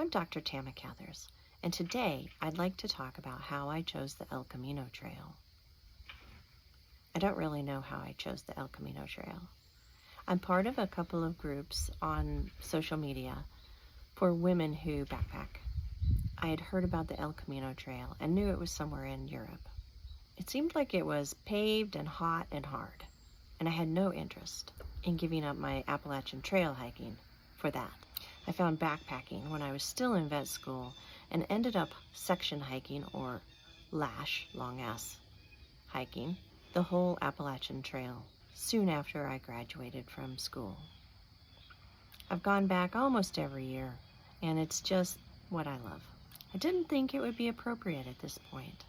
I'm Dr. Tama Cathers, and today I'd like to talk about how I chose the El Camino Trail. I don't really know how I chose the El Camino Trail. I'm part of a couple of groups on social media for women who backpack. I had heard about the El Camino Trail and knew it was somewhere in Europe. It seemed like it was paved and hot and hard, and I had no interest in giving up my Appalachian Trail hiking for that. I found backpacking when I was still in vet school and ended up section hiking, or lash, long ass hiking, the whole Appalachian Trail soon after I graduated from school. I've gone back almost every year, and it's just what I love. I didn't think it would be appropriate at this point.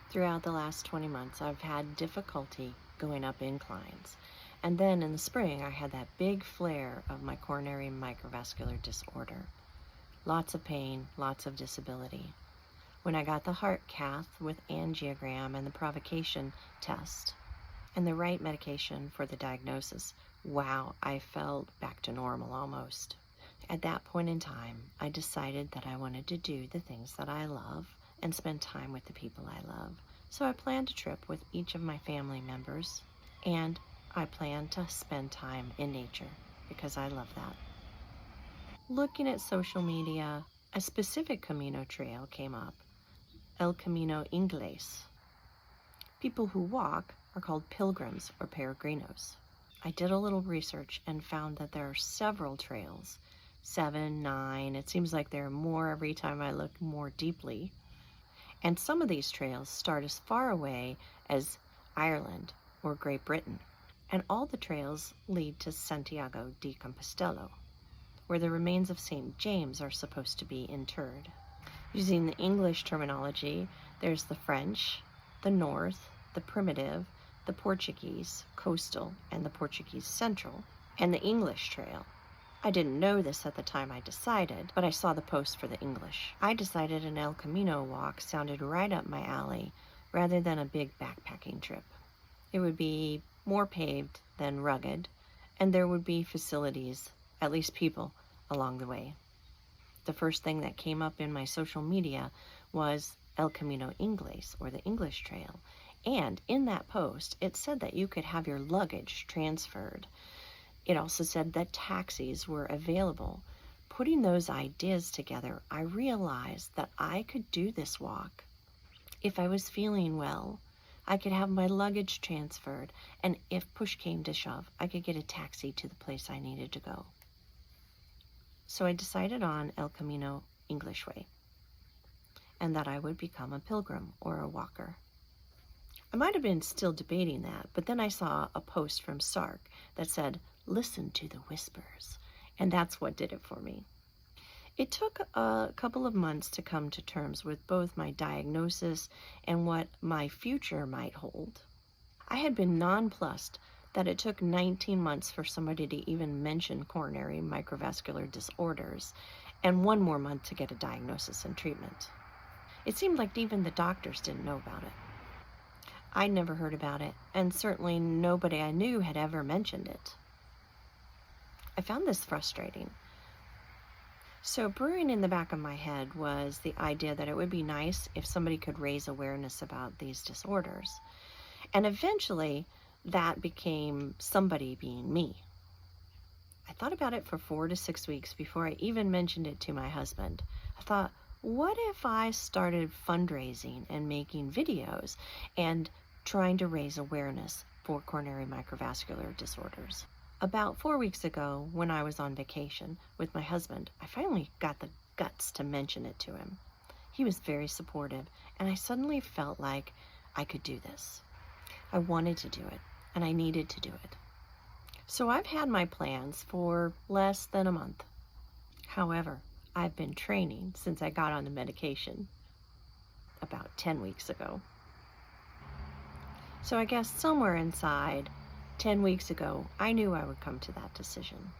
Throughout the last 20 months, I've had difficulty going up inclines. And then in the spring, I had that big flare of my coronary microvascular disorder. Lots of pain, lots of disability. When I got the heart cath with angiogram and the provocation test and the right medication for the diagnosis, wow, I felt back to normal almost. At that point in time, I decided that I wanted to do the things that I love and spend time with the people I love. So I planned a trip with each of my family members, and I plan to spend time in nature because I love that. Looking at social media, a specific Camino Trail came up, El Camino Ingles. People who walk are called pilgrims or peregrinos. I did a little research and found that there are several trails, 7, 9, it seems like there are more every time I look more deeply. And some of these trails start as far away as Ireland or Great Britain. And all the trails lead to Santiago de Compostela, where the remains of St. James are supposed to be interred. Using the English terminology, there's the French, the North, the Primitive, the Portuguese, Coastal, and the Portuguese Central, and the English Trail. I didn't know this at the time I decided, but I saw the post for the English. I decided an El Camino walk sounded right up my alley rather than a big backpacking trip. It would be more paved than rugged, and there would be facilities, at least people, along the way. The first thing that came up in my social media was El Camino Ingles, or the English Trail, and in that post it said that you could have your luggage transferred. It also said that taxis were available. Putting those ideas together, I realized that I could do this walk. If I was feeling well, I could have my luggage transferred, and if push came to shove, I could get a taxi to the place I needed to go. So I decided on El Camino English Way, and that I would become a pilgrim or a walker. I might have been still debating that, but then I saw a post from SARC that said, "Listen to the whispers," and that's what did it for me. It took a couple of months to come to terms with both my diagnosis and what my future might hold. I had been nonplussed that it took 19 months for somebody to even mention coronary microvascular disorders, and 1 more month to get a diagnosis and treatment. It seemed like even the doctors didn't know about it. I'd never heard about it, and certainly nobody I knew had ever mentioned it. I found this frustrating. So brewing in the back of my head was the idea that it would be nice if somebody could raise awareness about these disorders. And eventually, that became somebody being me. I thought about it for 4 to 6 weeks before I even mentioned it to my husband. I thought, what if I started fundraising and making videos and trying to raise awareness for coronary microvascular disorders? About 4 weeks ago, when I was on vacation with my husband, I finally got the guts to mention it to him. He was very supportive, and I suddenly felt like I could do this. I wanted to do it, and I needed to do it. So I've had my plans for less than a month. However, I've been training since I got on the medication about 10 weeks ago. So I guess somewhere inside, 10 weeks ago, I knew I would come to that decision.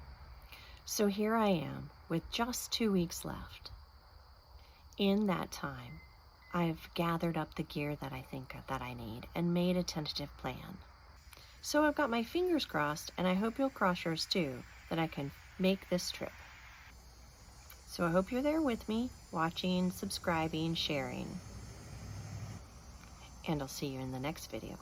So here I am with just 2 weeks left. In that time, I've gathered up the gear that I think that I need and made a tentative plan. So I've got my fingers crossed, and I hope you'll cross yours too, that I can make this trip. So I hope you're there with me, watching, subscribing, sharing. And I'll see you in the next video.